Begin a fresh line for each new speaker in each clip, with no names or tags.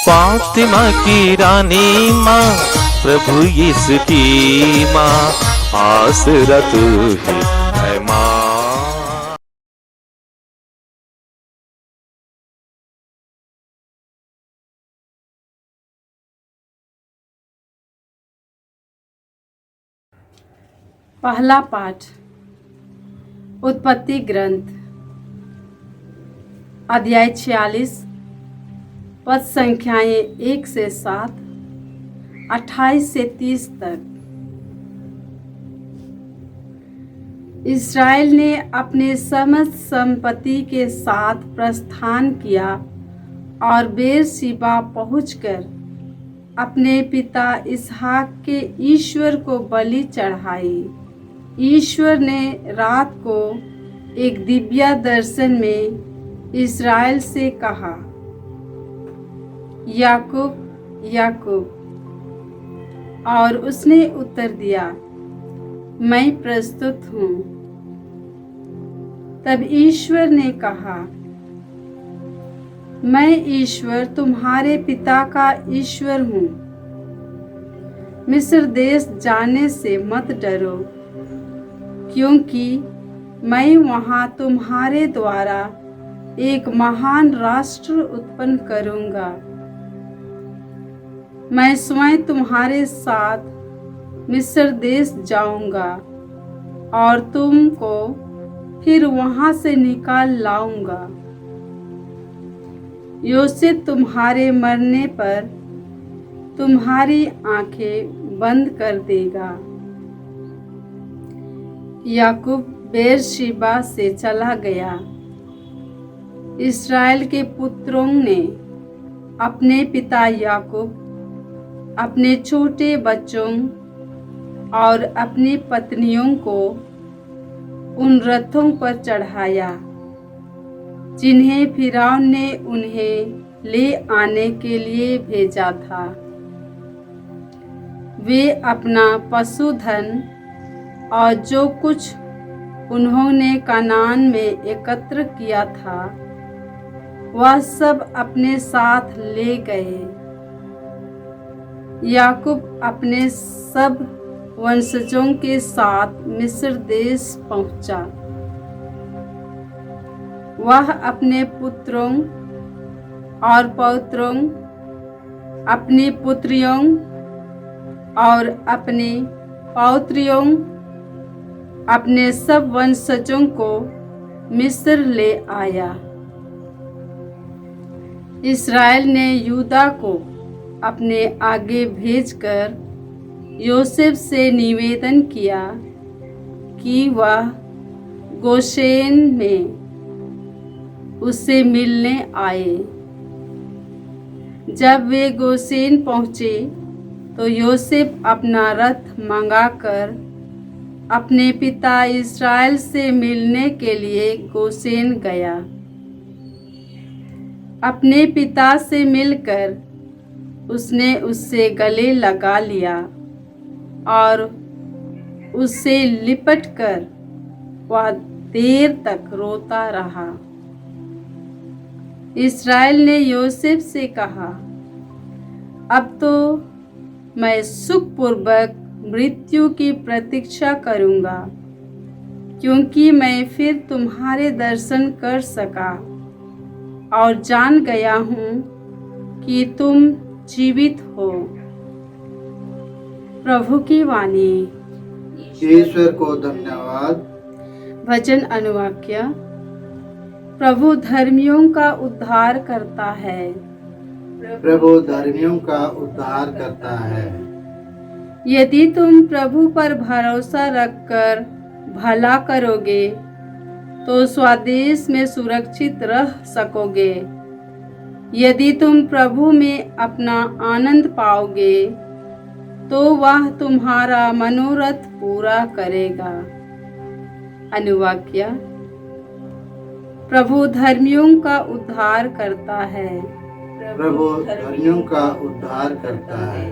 फातिमा की रानी माँ, प्रभु यीशु की माँ, आसरा तू ही है माँ।
पहला पाठ उत्पत्ति ग्रंथ अध्याय 46 पद संख्याएं 1 से 7, 28 से 30 तक। इस्राएल ने अपने समस्त संपत्ति के साथ प्रस्थान किया और बेरशिबा पहुंचकर अपने पिता इसहाक के ईश्वर को बलि चढ़ाई। ईश्वर ने रात को एक दिव्य दर्शन में इस्राएल से कहा, याकूब याकूब, और उसने उत्तर दिया, मैं प्रस्तुत हूँ। तब ईश्वर ने कहा, मैं ईश्वर तुम्हारे पिता का ईश्वर हूँ। मिस्र देश जाने से मत डरो, क्योंकि मैं वहाँ तुम्हारे द्वारा एक महान राष्ट्र उत्पन्न करूँगा। मैं स्वयं तुम्हारे साथ मिस्र देश जाऊँगा और तुमको फिर वहाँ से निकाल लाऊँगा। योसेफ तुम्हारे मरने पर तुम्हारी आंखें बंद कर देगा। याकूब बेरशिबा से चला गया। इस्राएल के पुत्रों ने अपने पिता याकूब, अपने छोटे बच्चों और अपनी पत्नियों को उन रथों पर चढ़ाया जिन्हें फिरौन ने उन्हें ले आने के लिए भेजा था। वे अपना पशुधन और जो कुछ उन्होंने कनान में एकत्र किया था वह सब अपने साथ ले गए। याकूब अपने सब वंशजों के साथ मिस्र देश पहुंचा। वह अपने पुत्रों और पौत्रों, अपनी पुत्रियों और अपने पौत्रियों, अपने सब वंशजों को मिस्र ले आया। इस्राएल ने यूदा को अपने आगे भेजकर योसेफ से निवेदन किया कि वह गोशेन में उससे मिलने आए। जब वे गोशेन पहुँचे तो योसेफ अपना रथ मंगाकर अपने पिता इस्राएल से मिलने के लिए गोशेन गया। अपने पिता से मिलकर उसने उससे गले लगा लिया और उससे लिपटकर वह देर तक रोता रहा। इस्राएल ने योसेफ से कहा, अब तो मैं सुखपूर्वक मृत्यु की प्रतीक्षा करूंगा, क्योंकि मैं फिर तुम्हारे दर्शन कर सका और जान गया हूँ कि तुम जीवित हो। प्रभु की वाणी।
ईश्वर को धन्यवाद।
भजन अनुवाक्य। प्रभु धर्मियों का उद्धार करता है।
प्रभु धर्मियों का उद्धार करता है।
यदि तुम प्रभु पर भरोसा रखकर भला करोगे तो स्वदेश में सुरक्षित रह सकोगे। यदि तुम प्रभु में अपना आनंद पाओगे तो वह तुम्हारा मनोरथ पूरा करेगा। अनुवाक्य। प्रभु धर्मियों का उद्धार करता है।
प्रभु धर्मियों का उद्धार करता है।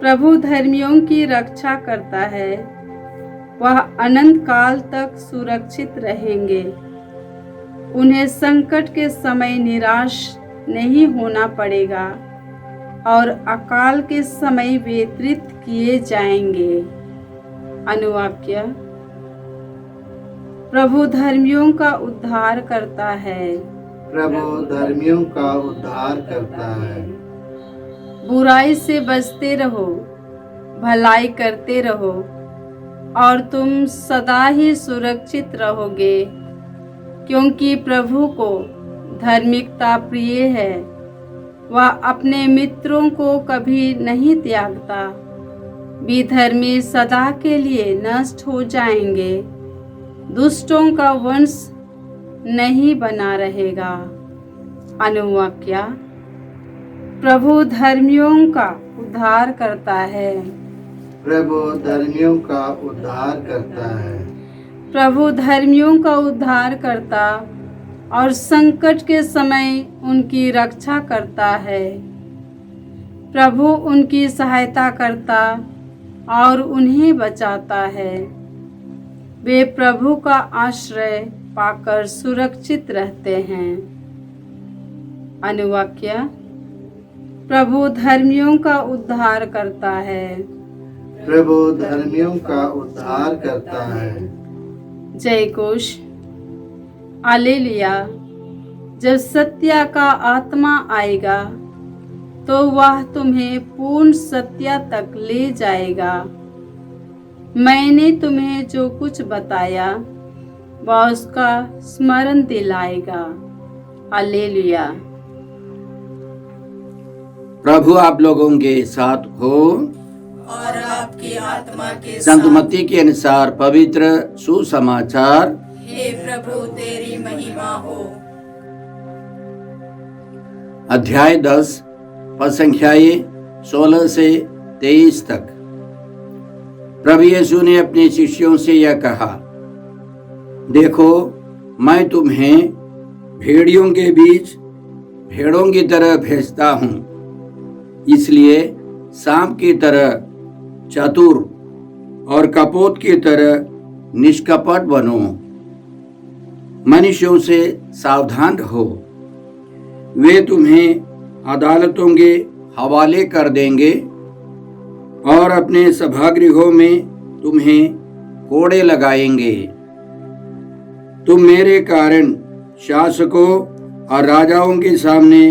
प्रभु धर्मियों की रक्षा करता है। वह अनंत काल तक सुरक्षित रहेंगे। उन्हें संकट के समय निराश नहीं होना पड़ेगा और अकाल के समय वितरित किए जाएंगे। अनुवाक्य। प्रभु धर्मियों का उद्धार करता है।
प्रभु धर्मियों का उद्धार करता है।
बुराई से बचते रहो, भलाई करते रहो और तुम सदा ही सुरक्षित रहोगे, क्योंकि प्रभु को धार्मिकता प्रिय है। वह अपने मित्रों को कभी नहीं त्यागता। विधर्मी सदा के लिए नष्ट हो जाएंगे, दुष्टों का वंश नहीं बना रहेगा। अनुवाक्या। प्रभु धर्मियों का उद्धार करता है।
प्रभु धर्मियों का उद्धार करता है।
प्रभु धर्मियों का उद्धार करता और संकट के समय उनकी रक्षा करता है। प्रभु उनकी सहायता करता और उन्हें बचाता है। वे प्रभु का आश्रय पाकर सुरक्षित रहते हैं। अनुवाक्य। प्रभु धर्मियों का उद्धार करता है।
प्रभु धर्मियों का उद्धार करता है।
जय घोष। हालेलुया। जब सत्य का आत्मा आएगा तो वह तुम्हें पूर्ण सत्य तक ले जाएगा। मैंने तुम्हें जो कुछ बताया वह उसका स्मरण दिलाएगा। हालेलुया।
प्रभु आप लोगों के साथ हो
और आपकी आत्मा के
संत
साथ।
मत्ती के अनुसार पवित्र सुसमाचार।
हे प्रभु तेरी महिमा हो।
अध्याय 10 पद संख्याएं 16 से 23 तक। प्रभु यीशु ने अपने शिष्यों से यह कहा, देखो मैं तुम्हें भेड़ियों के बीच भेड़ों की तरह भेजता हूँ। इसलिए सांप की तरह चतुर और कपोत की तरह निष्कपट बनो। मनुष्यों से सावधान रहो, वे तुम्हें अदालतों के हवाले कर देंगे और अपने सभागृहों में तुम्हें कोड़े लगाएंगे। तुम मेरे कारण शासकों और राजाओं के सामने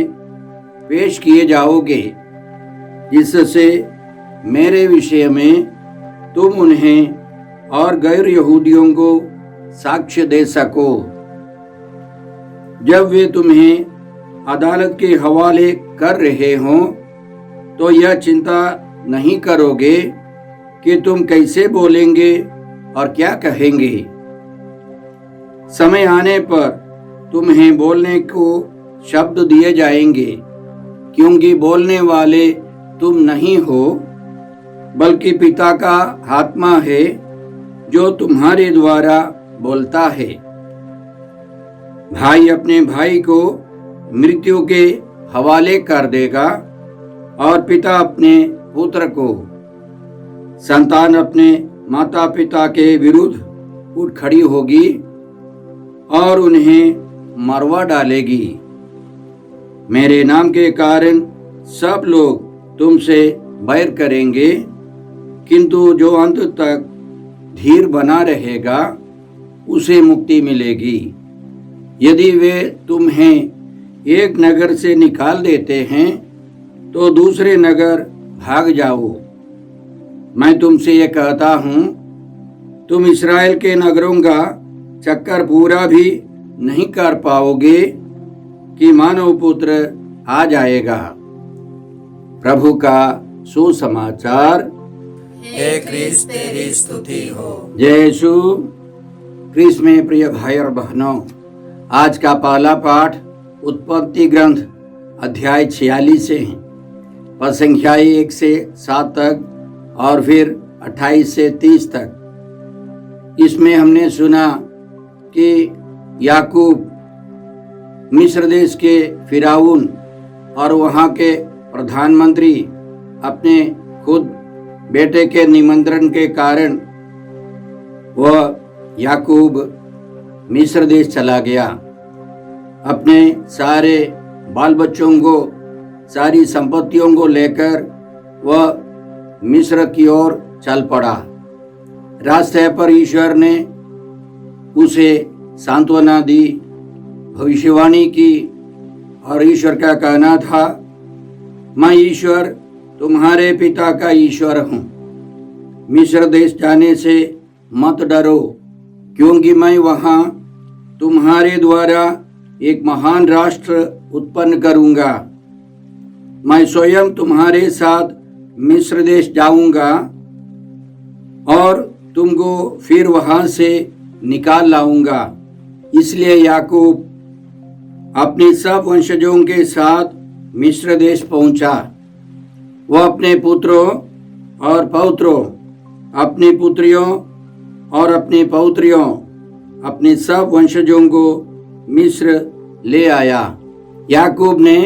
पेश किए जाओगे, जिससे मेरे विषय में तुम उन्हें और गैर यहूदियों को साक्ष्य दे सको। जब वे तुम्हें अदालत के हवाले कर रहे हों तो यह चिंता नहीं करोगे कि तुम कैसे बोलेंगे और क्या कहेंगे। समय आने पर तुम्हें बोलने को शब्द दिए जाएंगे, क्योंकि बोलने वाले तुम नहीं हो, बल्कि पिता का आत्मा है जो तुम्हारे द्वारा बोलता है। भाई अपने भाई को मृत्यु के हवाले कर देगा और पिता अपने पुत्र को। संतान अपने माता पिता के विरुद्ध उठ खड़ी होगी और उन्हें मरवा डालेगी। मेरे नाम के कारण सब लोग तुमसे बैर करेंगे, किंतु जो अंत तक धीर बना रहेगा उसे मुक्ति मिलेगी। यदि वे तुम्हें एक नगर से निकाल देते हैं तो दूसरे नगर भाग जाओ। मैं तुमसे ये कहता हूँ, तुम इस्राएल के नगरों का चक्कर पूरा भी नहीं कर पाओगे कि मानव पुत्र आ जाएगा। प्रभु का सुसमाचार।
हे क्रिस्त तेरी स्तुति हो।
जय यीशु क्रिस्त में प्रिय भाई और बहनों, आज का पहला पाठ उत्पत्ति ग्रंथ अध्याय 46 से है। पद संख्याएं 1 से 7 तक और फिर 28 से 30 तक। इसमें हमने सुना कि याकूब मिस्र देश के फिराउन और वहाँ के प्रधानमंत्री अपने खुद बेटे के निमंत्रण के कारण वह याकूब मिस्र देश चला गया। अपने सारे बाल बच्चों को, सारी संपत्तियों को लेकर वह मिस्र की ओर चल पड़ा। रास्ते पर ईश्वर ने उसे सांत्वना दी, भविष्यवाणी की, और ईश्वर का कहना था, मैं ईश्वर तुम्हारे पिता का ईश्वर हूँ। मिस्र देश जाने से मत डरो, क्योंकि मैं वहाँ तुम्हारे द्वारा एक महान राष्ट्र उत्पन्न करूँगा। मैं स्वयं तुम्हारे साथ मिस्र देश जाऊँगा और तुमको फिर वहाँ से निकाल लाऊँगा। इसलिए याकूब अपने सब वंशजों के साथ मिस्र देश पहुँचा। वह अपने पुत्रों और पौत्रों, अपनी पुत्रियों और अपनी पौत्रियों, अपने सब वंशजों को मिस्र ले आया। याकूब ने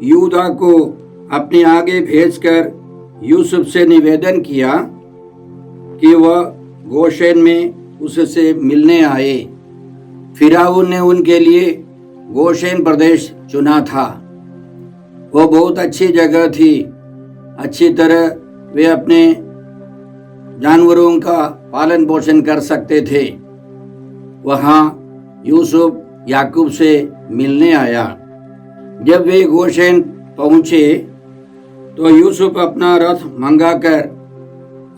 यूदा को अपने आगे भेजकर यूसुफ से निवेदन किया कि वह गोशेन में उससे मिलने आए। फिरौन ने उनके लिए गोशेन प्रदेश चुना था। वो बहुत अच्छी जगह थी। अच्छी तरह वे अपने जानवरों का पालन पोषण कर सकते थे। वहाँ यूसुफ याकूब से मिलने आया। जब वे गोशेन पहुँचे तो यूसुफ अपना रथ मंगाकर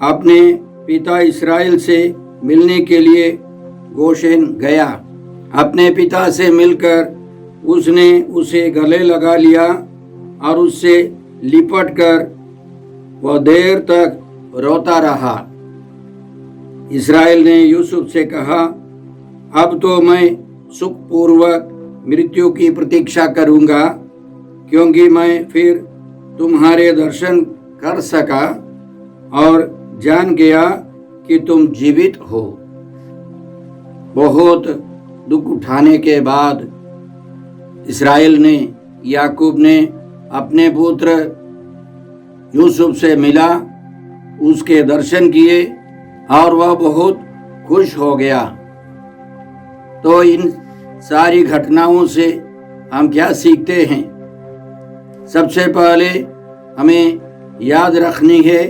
अपने पिता इस्राएल से मिलने के लिए गोशेन गया। अपने पिता से मिलकर उसने उसे गले लगा लिया और उससे लिपट कर वह देर तक रोता रहा। इस्राएल ने यूसुफ से कहा, अब तो मैं सुखपूर्वक मृत्यु की प्रतीक्षा करूंगा, क्योंकि मैं फिर तुम्हारे दर्शन कर सका और जान गया कि तुम जीवित हो। बहुत दुख उठाने के बाद इस्राएल ने, याकूब ने अपने पुत्र यूसुफ से मिला, उसके दर्शन किए और वह बहुत खुश हो गया। तो इन सारी घटनाओं से हम क्या सीखते हैं? सबसे पहले हमें याद रखनी है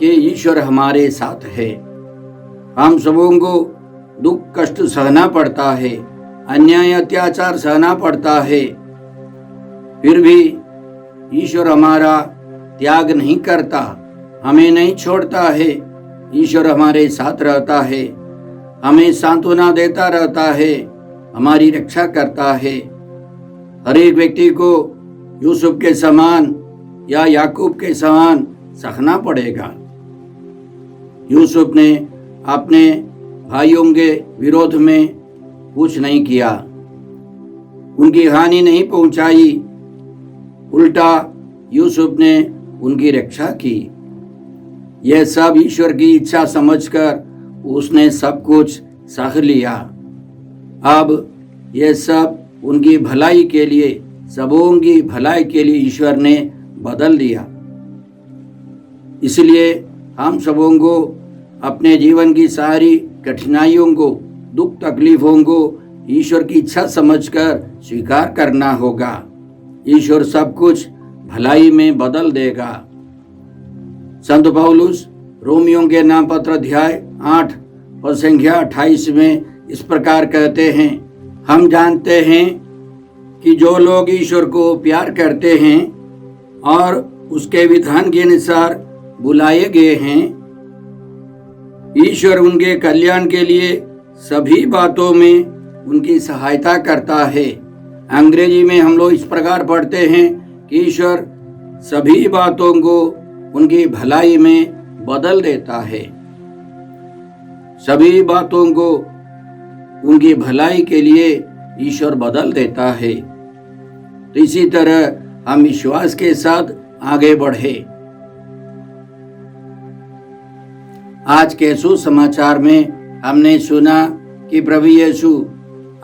कि ईश्वर हमारे साथ है। हम सबों को दुख कष्ट सहना पड़ता है, अन्याय अत्याचार सहना पड़ता है, फिर भी ईश्वर हमारा त्याग नहीं करता, हमें नहीं छोड़ता है। ईश्वर हमारे साथ रहता है, हमें सांत्वना देता रहता है, हमारी रक्षा करता है। हर एक व्यक्ति को यूसुफ के समान या याकूब के समान सहना पड़ेगा। यूसुफ ने अपने भाइयों के विरोध में कुछ नहीं किया, उनकी हानि नहीं पहुंचाई, उल्टा यूसुफ ने उनकी रक्षा की। यह सब ईश्वर की इच्छा समझकर उसने सब कुछ सह लिया। अब यह सब उनकी भलाई के लिए, सबों की भलाई के लिए ईश्वर ने बदल दिया। इसलिए हम सबों को अपने जीवन की सारी कठिनाइयों को, दुख तकलीफों को ईश्वर की इच्छा समझकर स्वीकार करना होगा। ईश्वर सब कुछ भलाई में बदल देगा। संत पौलुस रोमियों के नाम पत्र अध्याय 8 और संख्या 28 में इस प्रकार कहते हैं, हम जानते हैं कि जो लोग ईश्वर को प्यार करते हैं और उसके विधान के अनुसार बुलाए गए हैं, ईश्वर उनके कल्याण के लिए सभी बातों में उनकी सहायता करता है। अंग्रेजी में हम लोग इस प्रकार पढ़ते हैं कि ईश्वर सभी बातों को उनकी भलाई में बदल देता है। सभी बातों को उनकी भलाई के लिए ईश्वर बदल देता है। तो इसी तरह हम विश्वास के साथ आगे बढ़े। आज के सुसमाचार में हमने सुना कि प्रभु यीशु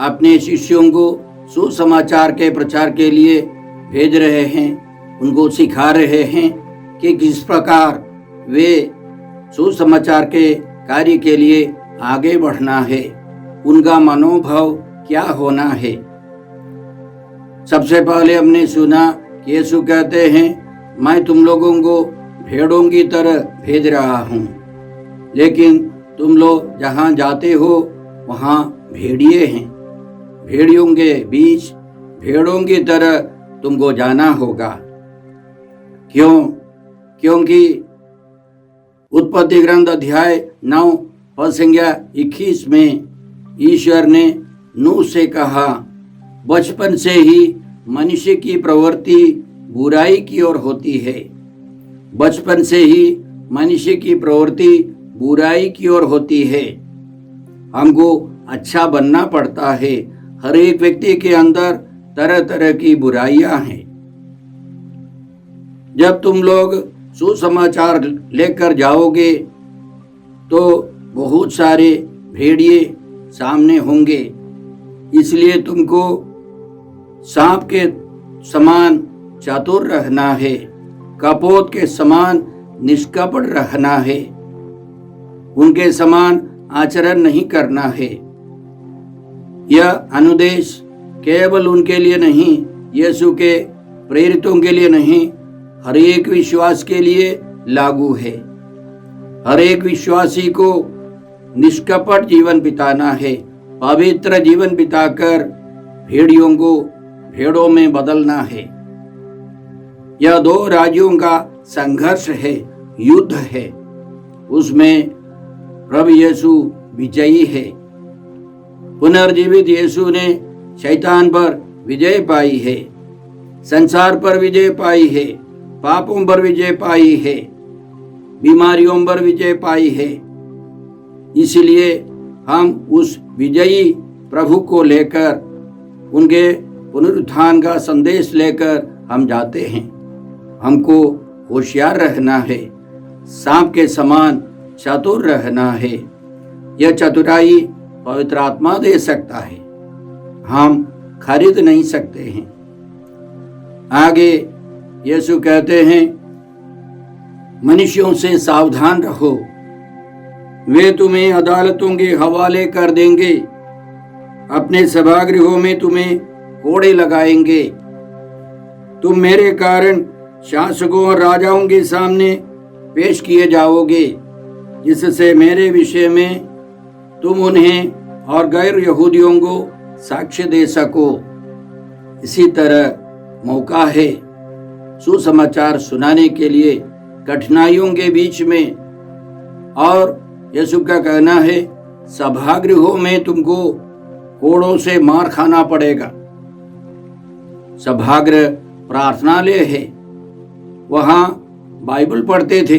अपने शिष्यों को सुसमाचार के प्रचार के लिए भेज रहे हैं, उनको सिखा रहे हैं कि किस प्रकार वे सुसमाचार के कार्य के लिए आगे बढ़ना है, उनका मनोभाव क्या होना है। सबसे पहले हमने सुना कि यीशु कहते हैं, मैं तुम लोगों को भेड़ों की तरह भेज रहा हूँ, लेकिन तुम लोग जहाँ जाते हो वहाँ भेड़िए हैं। भेड़ियों के बीच भेड़ों की तरह तुमको जाना होगा। क्यों? क्योंकि उत्पत्ति ग्रंथ अध्याय 9 पद संख्या 21 में ईश्वर ने नूह से कहा, बचपन से ही मनुष्य की प्रवृत्ति बुराई की ओर होती है। बचपन से ही मनुष्य की प्रवृत्ति बुराई की ओर होती है। हमको अच्छा बनना पड़ता है। हर एक व्यक्ति के अंदर तरह तरह की बुराइयां हैं। जब तुम लोग सुसमाचार लेकर जाओगे तो बहुत सारे भेड़िए सामने होंगे, इसलिए तुमको सांप के समान चतुर रहना है, कपोत के समान निष्कपट रहना है, उनके समान आचरण नहीं करना है। यह अनुदेश केवल उनके लिए नहीं, यीशु के प्रेरितों के लिए नहीं, हर एक विश्वास के लिए लागू है। हर एक विश्वासी को निष्कपट जीवन बिताना है, पवित्र जीवन बिताकर भेड़ियों को भेड़ों में बदलना है। यह दो राज्यों का संघर्ष है, युद्ध है, उसमें प्रभु यीशु विजयी है। पुनर्जीवित यीशु ने शैतान पर विजय पाई है, संसार पर विजय पाई है, पापों पर विजय पाई है, बीमारियों पर विजय पाई है। इसलिए हम उस विजयी प्रभु को लेकर, उनके पुनरुत्थान का संदेश लेकर हम जाते हैं। हमको होशियार रहना है, सांप के समान चतुर रहना है। यह चतुराई पवित्र आत्मा दे सकता है, हम खरीद नहीं सकते हैं। आगे यीशु कहते हैं, मनुष्यों से सावधान रहो, वे तुम्हें अदालतों के हवाले कर देंगे, अपने सभागृहों में तुम्हें कोड़े लगाएंगे। तुम मेरे कारण शासकों और राजाओं के सामने पेश किए जाओगे, जिससे मेरे विषय में तुम उन्हें और गैर यहूदियों को साक्ष्य दे सको। इसी तरह मौका है सुसमाचार सुनाने के लिए कठिनाइयों के बीच में, और यीशु का कहना है सभागृहों में तुमको कोड़ों से मार खाना पड़ेगा। सभागृह प्रार्थनालय है, वहां बाइबल पढ़ते थे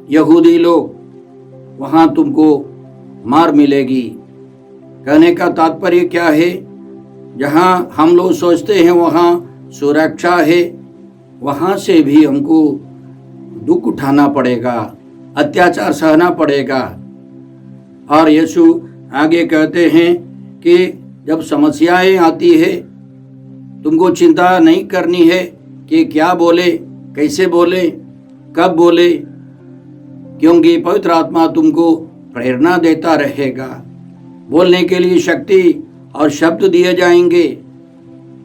यहूदी लोग, वहां तुमको मार मिलेगी। कहने का तात्पर्य क्या है? जहां हम लोग सोचते हैं वहां सुरक्षा है, वहां से भी हमको दुख उठाना पड़ेगा, अत्याचार सहना पड़ेगा। और यीशु आगे कहते हैं कि जब समस्याएं आती है, तुमको चिंता नहीं करनी है कि क्या बोले, कैसे बोले, कब बोले, क्योंकि पवित्र आत्मा तुमको प्रेरणा देता रहेगा। बोलने के लिए शक्ति और शब्द दिए जाएंगे।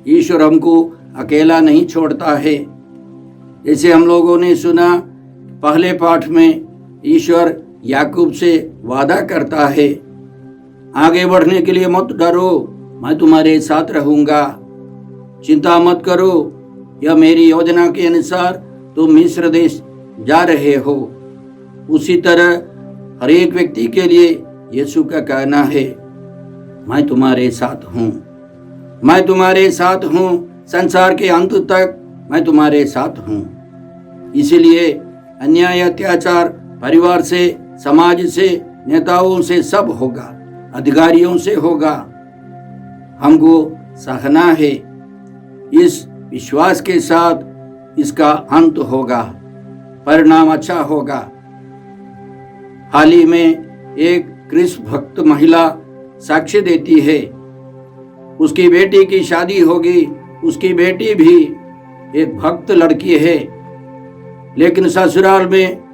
ईश्वर हमको अकेला नहीं छोड़ता है। जैसे हम लोगों ने सुना पहले पाठ में, ईश्वर याकूब से वादा करता है, आगे बढ़ने के लिए मत डरो, मैं तुम्हारे साथ रहूंगा, चिंता मत करो, यह मेरी योजना के अनुसार तुम मिस्र देश जा रहे हो। उसी तरह हर एक व्यक्ति के लिए यीशु का कहना है, मैं तुम्हारे साथ हूँ, मैं तुम्हारे साथ हूँ, संसार के अंत तक मैं तुम्हारे साथ हूँ। इसीलिए अन्याय अत्याचार परिवार से, समाज से, नेताओं से सब होगा, अधिकारियों से होगा, हमको सहना है। इस विश्वास के साथ इसका अंत होगा, परिणाम अच्छा होगा। हाल ही में एक कृष्ण भक्त महिला साक्ष्य देती है, उसकी बेटी की शादी होगी, उसकी बेटी भी एक भक्त लड़की है, लेकिन ससुराल में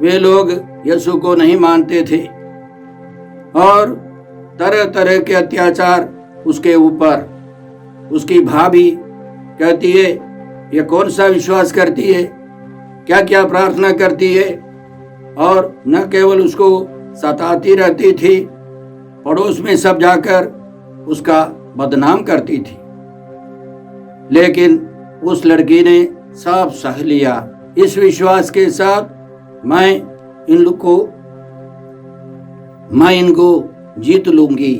वे लोग यीशु को नहीं मानते थे और तरह तरह के अत्याचार उसके ऊपर। उसकी भाभी कहती है, ये कौन सा विश्वास करती है, क्या क्या प्रार्थना करती है, और न केवल उसको सताती रहती थी, पड़ोस में सब जाकर उसका बदनाम करती थी। लेकिन उस लड़की ने सब सह लिया इस विश्वास के साथ, मैं इनको जीत लूंगी,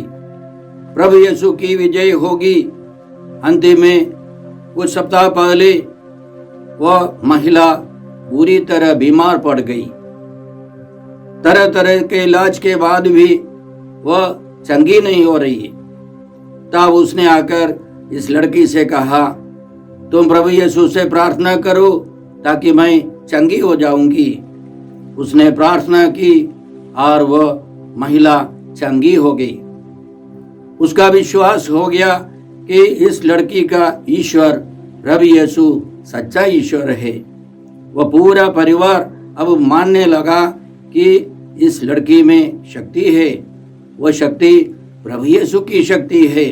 प्रभु यीशु की विजय होगी। अंतिम में कुछ सप्ताह पहले वह महिला बुरी तरह बीमार पड़ गई। तरह तरह के इलाज के बाद भी वह चंगी नहीं हो रही। तब उसने आकर इस लड़की से कहा, तुम प्रभु यीशु से प्रार्थना करो ताकि मैं चंगी हो जाऊंगी। उसने प्रार्थना की और वह महिला चंगी हो गई। उसका विश्वास हो गया कि इस लड़की का ईश्वर प्रभु यीशु सच्चा ईश्वर है। वह पूरा परिवार अब मानने लगा कि इस लड़की में शक्ति है, वह शक्ति प्रभु यीशु की शक्ति है।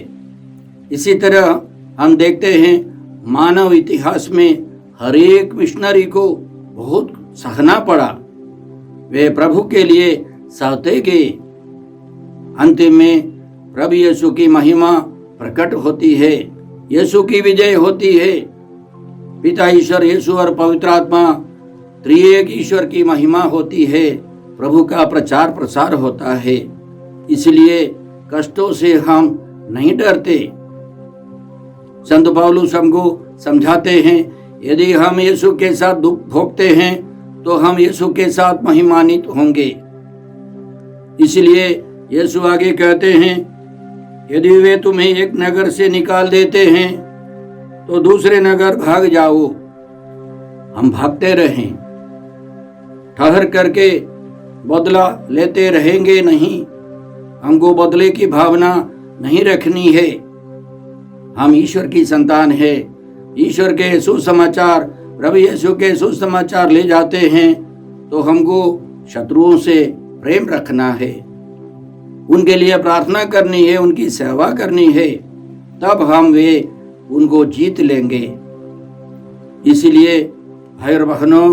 इसी तरह हम देखते हैं मानव इतिहास में हर एक मिशनरी को बहुत सहना पड़ा, वे प्रभु के लिए सहते गए। अंतिम में प्रभु यीशु की महिमा प्रकट होती है, यीशु की विजय होती है। पिता ईश्वर, यीशु और पवित्र आत्मा त्रिएक ईश्वर की महिमा होती है, प्रभु का प्रचार प्रसार होता है। इसलिए कष्टों से हम नहीं डरते। संत पौलुस हमको समझाते हैं, यदि हम यीशु के साथ दुख भोगते हैं तो हम यीशु के साथ महिमान्वित होंगे। इसलिए यीशु आगे कहते हैं, यदि वे तुम्हें एक नगर से निकाल देते हैं तो दूसरे नगर भाग जाओ। हम भागते रहें, ठहर करके बदला लेते रहेंगे नहीं। हमको बदले की भावना नहीं रखनी है। हम ईश्वर की संतान है। ईश्वर के सुसमाचार, प्रभु यीशु के सुसमाचार ले जाते हैं तो हमको शत्रुओं से प्रेम रखना है, उनके लिए प्रार्थना करनी है, उनकी सेवा करनी है, तब हम वे उनको जीत लेंगे। इसलिए भाई और बहनों,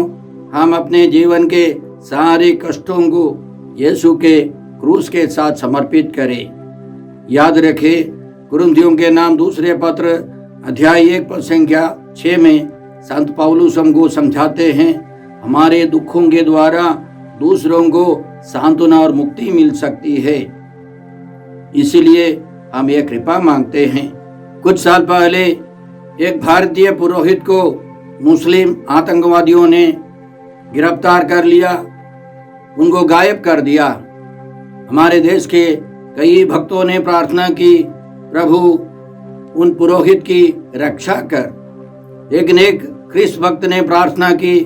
हम अपने जीवन के सारे कष्टों को यीशु के क्रूस के साथ समर्पित करें। याद रखें, कुरिन्थियों के नाम दूसरे पत्र अध्याय 1 पद संख्या 6 में संत पौलुस हमको समझाते हैं, हमारे दुखों के द्वारा दूसरों को सांत्वना और मुक्ति मिल सकती है। इसलिए हम ये कृपा मांगते हैं। कुछ साल पहले एक भारतीय पुरोहित को मुस्लिम आतंकवादियों ने गिरफ्तार कर लिया, उनको गायब कर दिया। हमारे देश के कई भक्तों ने प्रार्थना की, प्रभु उन पुरोहित की रक्षा कर। एक नेक ख्रिस्त भक्त ने प्रार्थना की,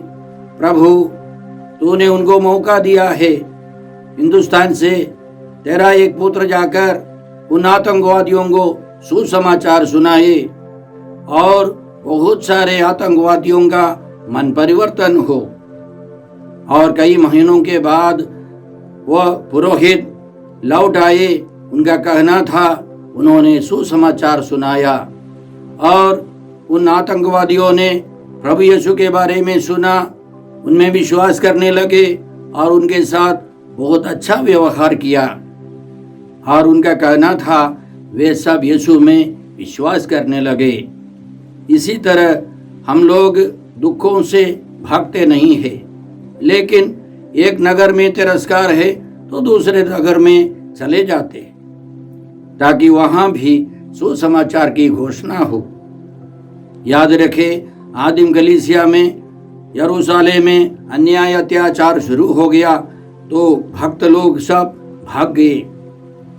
प्रभु तूने उनको मौका दिया है, हिंदुस्तान से तेरा एक पुत्र जाकर उन आतंकवादियों को सुसमाचार सुनाए और बहुत सारे आतंकवादियों का मन परिवर्तन हो। और कई महीनों के बाद वह पुरोहित लौट आए। उनका कहना था, उन्होंने सुसमाचार सुनाया और उन आतंकवादियों ने प्रभु यीशु के बारे में सुना, उनमें विश्वास करने लगे और उनके साथ बहुत अच्छा व्यवहार किया। और उनका कहना था, वे सब यीशु में विश्वास करने लगे। इसी तरह हम लोग दुखों से भागते नहीं हैं, लेकिन एक नगर में तिरस्कार है तो दूसरे नगर में चले जाते, ताकि वहां भी सुसमाचार की घोषणा हो। याद रखें, आदिम कलीसिया में यरूशलेम में अन्याय अत्याचार शुरू हो गया तो भक्त लोग सब भाग गए।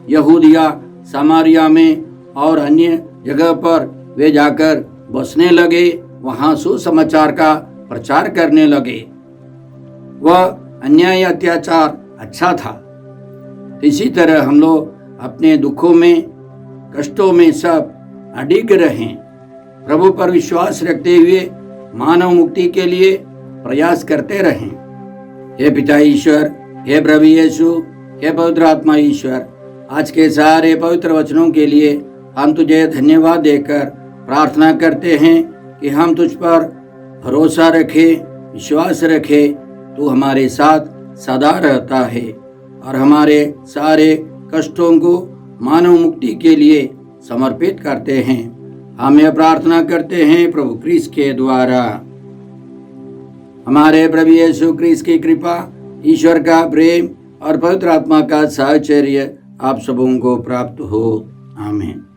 यहूदिया, समारिया में और अन्य जगह पर वे जाकर बसने लगे, वहां सुसमाचार का प्रचार करने लगे। वह अन्याय अत्याचार अच्छा था। इसी तरह हम लोग अपने दुखों में, कष्टों में सब अडिग रहें, प्रभु पर विश्वास रखते हुए मानव मुक्ति के लिए प्रयास करते रहें। हे पिता ईश्वर, हे प्रभु यीशु, हे पवित्र आत्मा ईश्वर, आज के सारे पवित्र वचनों के लिए हम तुझे धन्यवाद देकर प्रार्थना करते हैं कि हम तुझ पर भरोसा रखें, विश्वास रखें। तू हमारे साथ सदा रहता है और हमारे सारे कष्टों को मानव मुक्ति के लिए समर्पित करते हैं। हम यह प्रार्थना करते हैं प्रभु क्रिस्त के द्वारा। हमारे प्रभु यीशु क्रिस्त की कृपा, ईश्वर का प्रेम और पवित्र आत्मा का साहचर्य आप सबों को प्राप्त हो। आमीन।